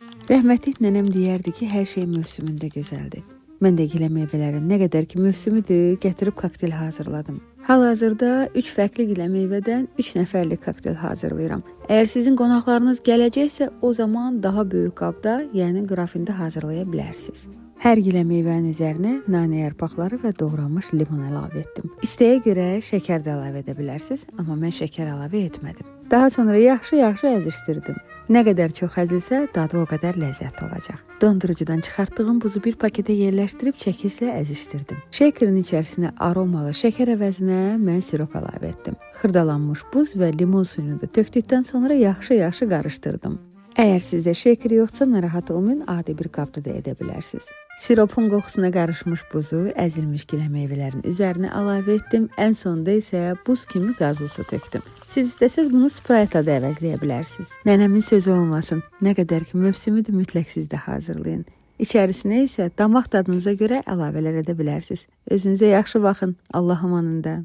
Rəhmətlik nənəm deyərdi ki, hər şey mövsümündə gözəldir. Mən də gilə meyvələrin nə qədər ki mövsümüdür, gətirib kokteyl hazırladım. Hal-hazırda 3 fərqli gilə meyvədən 3 nəfərlik kokteyl hazırlayıram. Əgər sizin qonaqlarınız gələcəksə, o zaman daha böyük qabda, yəni qrafində hazırlaya bilərsiniz. Hər gilə meyvənin üzərinə nanə yarpaqları və doğranmış limon əlavə etdim. İstəyə görə şəkər də əlavə edə bilərsiniz, amma mən şəkər əlavə etmədim. Daha sonra yaxşı-yaxşı əzişdirdim. Nə qədər çox əzilsə, dadı o qədər ləzzətli olacaq. Dondurucudan çıxartdığım buzu bir paketə yerləşdirib çəkiclə əzişdirdim. Şekerin içərisinə aromalı şəkər əvəzinə mən sirop əlavə etdim. Xırdalanmış buz və limon suyunu da tökdükdən sonra yaxşı-yaxşı qarışdırdım. Əgər sizdə şeker yoxsa, narahat olmayın, adi bir qabda da edə bilərsiniz. Siropun qoxusuna qarışmış buzu əzilmiş gilə meyvələrin üzərinə əlavə etdim. Ən sonda isə buz kimi qazlı su tökdüm. Siz istəsəz bunu spraytla da əvəzləyə bilərsiniz. Nənəmin sözü olmasın, nə qədər ki mövsümüdür, mütləq siz də hazırlayın. İçərisinə isə damaq dadınıza görə əlavələr edə bilərsiniz. Özünüzə yaxşı baxın. Allah amanında.